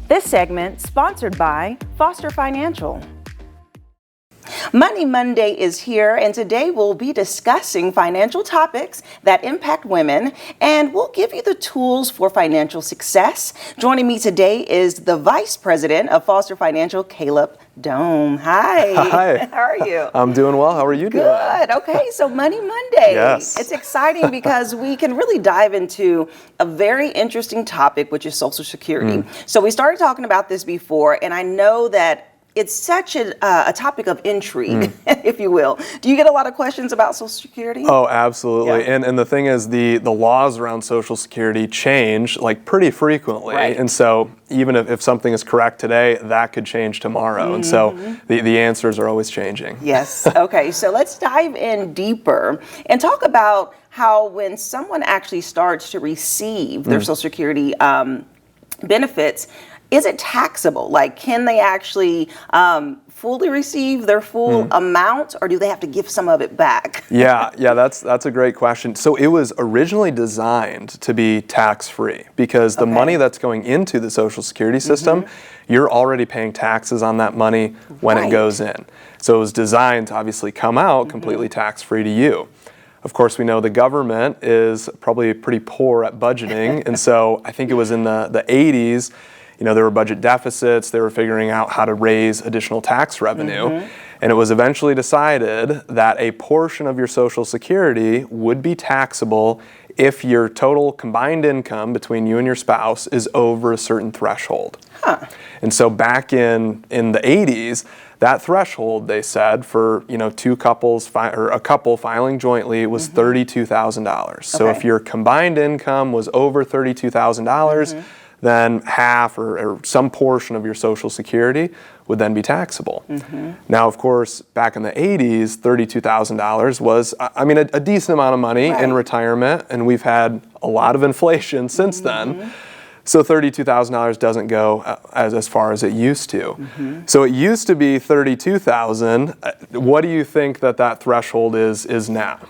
This segment sponsored by Foster Financial. Money Monday is here, and today we'll be discussing financial topics that impact women, and we'll give you the tools for financial success. Joining me today is the Vice President of Foster Financial, Caleb Doane. Hi. Hi. How are you? I'm doing well. How are you doing? Good. Okay, so Money Monday. Yes. It's exciting because we can really dive into a very interesting topic, which is Social Security. So we started talking about this before, and I know that it's such a topic of intrigue, if you will. Do you get a lot of questions about Social Security? Oh, absolutely. Yeah. And the thing is, the laws around Social Security change like pretty frequently. Right. And so even if something is correct today, that could change tomorrow. And so the answers are always changing. Yes. Okay, so let's dive in deeper and talk about how when someone actually starts to receive their Social Security benefits, is it taxable? Like, can they actually fully receive their full amount, or do they have to give some of it back? Yeah, that's a great question. So it was originally designed to be tax-free because the money that's going into the Social Security system, you're already paying taxes on that money when it goes in. So it was designed to obviously come out completely tax-free to you. Of course, we know the government is probably pretty poor at budgeting, and so I think it was in the 80s, you know, there were budget deficits, they were figuring out how to raise additional tax revenue, and it was eventually decided that a portion of your Social Security would be taxable if your total combined income between you and your spouse is over a certain threshold. And so back in the 80s, that threshold, they said, for two couples or a couple filing jointly was $32,000. So if your combined income was over $32,000, then half or some portion of your Social Security would then be taxable. Now, of course, back in the 80s, $32,000 was, a decent amount of money in retirement, and we've had a lot of inflation since then. So $32,000 doesn't go as far as it used to. So it used to be $32,000. What do you think that threshold is now?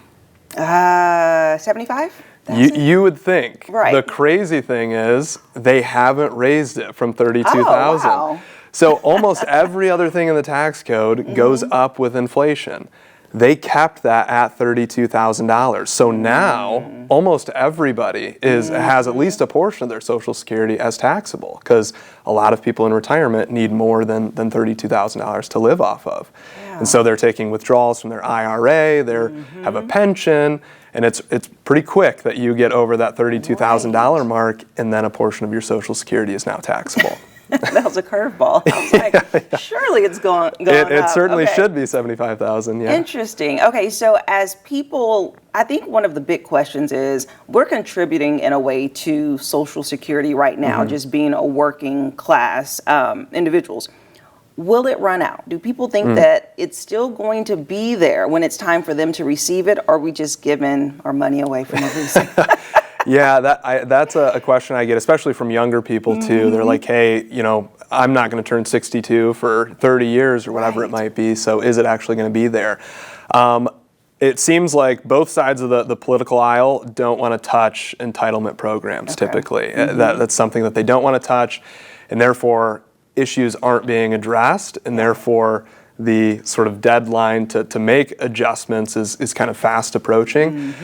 75? You would think. Right. The crazy thing is they haven't raised it from $32,000. Oh, wow. So almost every other thing in the tax code goes up with inflation. They kept that at $32,000. So now almost everybody has at least a portion of their Social Security as taxable, because a lot of people in retirement need more than $32,000 to live off of. And so they're taking withdrawals from their IRA, they have a pension, and it's pretty quick that you get over that $32,000 mark, and then a portion of your Social Security is now taxable. That was a curveball. I was like, surely it's going up. It certainly should be $75,000, yeah. Interesting. Okay, so as people, I think one of the big questions is, we're contributing in a way to Social Security right now, just being a working class individuals. Will it run out? Do people think that it's still going to be there when it's time for them to receive it, or are we just giving our money away for no reason? Yeah, that's a question I get, especially from younger people too. They're like, hey, I'm not going to turn 62 for 30 years or whatever it might be, so is it actually going to be there? It seems like both sides of the political aisle don't want to touch entitlement programs typically. That's something that they don't want to touch, and therefore issues aren't being addressed, and therefore the sort of deadline to make adjustments is kind of fast approaching.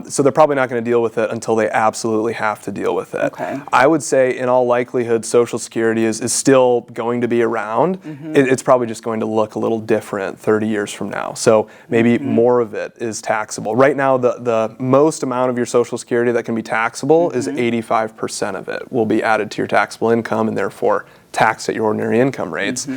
So they're probably not going to deal with it until they absolutely have to deal with it. I would say in all likelihood Social Security is still going to be around. It's probably just going to look a little different 30 years from now. So maybe more of it is taxable. Right now the most amount of your Social Security that can be taxable is 85% of it will be added to your taxable income and therefore taxed at your ordinary income rates.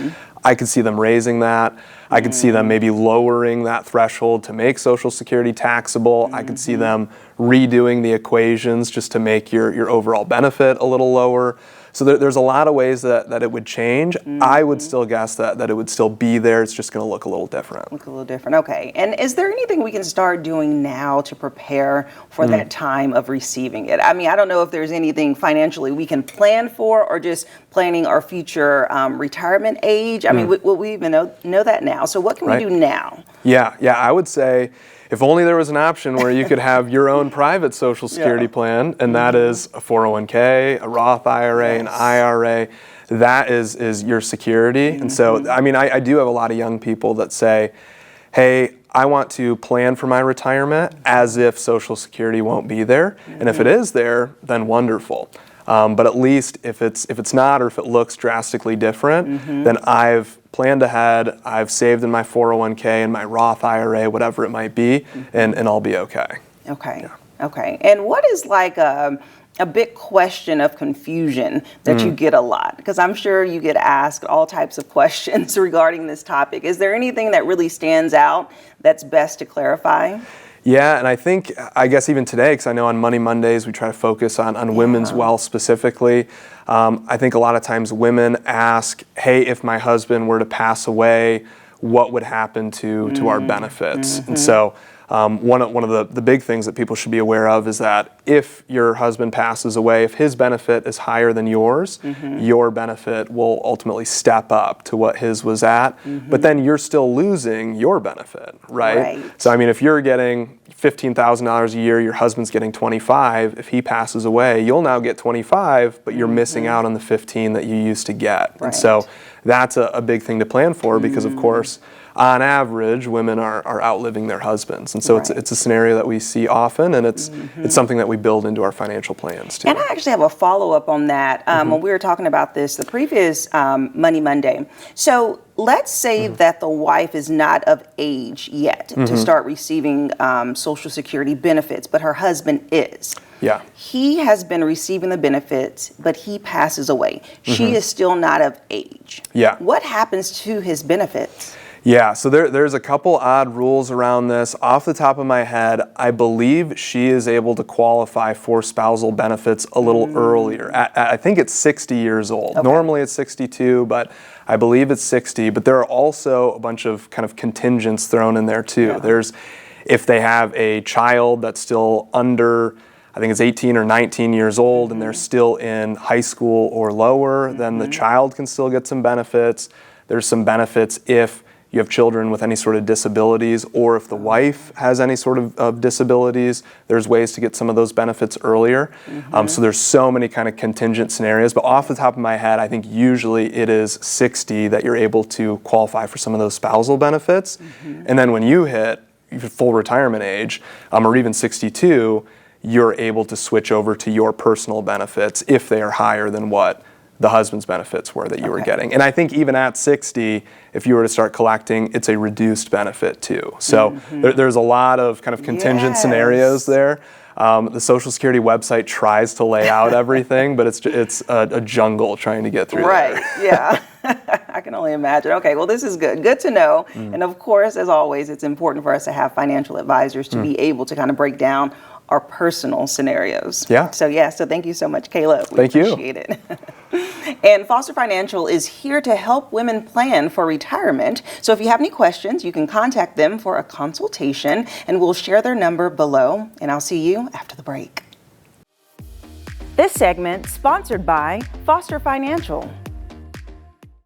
I could see them raising that. I could see them maybe lowering that threshold to make Social Security taxable. I could see them redoing the equations just to make your overall benefit a little lower. So there's a lot of ways that it would change. I would still guess that it would still be there. It's just going to look a little different. Look a little different. Okay. And is there anything we can start doing now to prepare for that time of receiving it? I mean, I don't know if there's anything financially we can plan for, or just planning our future retirement age. I mean, we even know that now. So what can we do now? Yeah. I would say if only there was an option where you could have your own private Social Security plan, and that is a 401k, a Roth IRA, an IRA. That is your security. And so, I mean, I do have a lot of young people that say, hey, I want to plan for my retirement as if Social Security won't be there. And if it is there, then wonderful. But at least if it's not, or if it looks drastically different, then I've planned ahead, I've saved in my 401k and my Roth IRA, whatever it might be, and I'll be okay. Okay. Yeah. Okay. And what is like a big question of confusion that you get a lot? Because I'm sure you get asked all types of questions regarding this topic. Is there anything that really stands out that's best to clarify? Yeah, and I guess even today, because I know on Money Mondays we try to focus on women's wealth specifically. I think a lot of times women ask, hey, if my husband were to pass away, what would happen to our benefits? And so one of the big things that people should be aware of is that if your husband passes away, if his benefit is higher than yours, your benefit will ultimately step up to what his was at, but then you're still losing your benefit, right? So I mean, if you're getting $15,000 a year, your husband's getting 25, if he passes away, you'll now get 25, but you're missing out on the 15 that you used to get. And so that's a big thing to plan for, because of course, on average, women are outliving their husbands. And so it's a scenario that we see often, and it's something that we build into our financial plans too. And I actually have a follow-up on that when we were talking about this the previous Money Monday. So let's say that the wife is not of age yet to start receiving Social Security benefits, but her husband is. Yeah. He has been receiving the benefits, but he passes away. She is still not of age. Yeah. What happens to his benefits? Yeah, so there's a couple odd rules around this. Off the top of my head, I believe she is able to qualify for spousal benefits a little earlier. I think it's 60 years old. Normally it's 62, but I believe it's 60. But there are also a bunch of kind of contingents thrown in there too. There's if they have a child that's still under, I think it's 18 or 19 years old, and they're still in high school or lower, then the child can still get some benefits. There's some benefits if you have children with any sort of disabilities, or if the wife has any sort of disabilities, there's ways to get some of those benefits earlier. So there's so many kind of contingent scenarios, but off the top of my head, I think usually it is 60 that you're able to qualify for some of those spousal benefits. And then when you hit full retirement age, or even 62, you're able to switch over to your personal benefits if they are higher than what the husband's benefits were that you were getting. And I think even at 60, if you were to start collecting, it's a reduced benefit too. So there's a lot of kind of contingent scenarios there. The Social Security website tries to lay out everything, but it's a jungle trying to get through there. Yeah. I can only imagine. Okay, well, this is good. Good to know. And of course, as always, it's important for us to have financial advisors to be able to kind of break down our personal scenarios. Yeah. So thank you so much, Caleb. We Thank you. Appreciate it. And Foster Financial is here to help women plan for retirement. So if you have any questions, you can contact them for a consultation, and we'll share their number below. And I'll see you after the break. This segment sponsored by Foster Financial.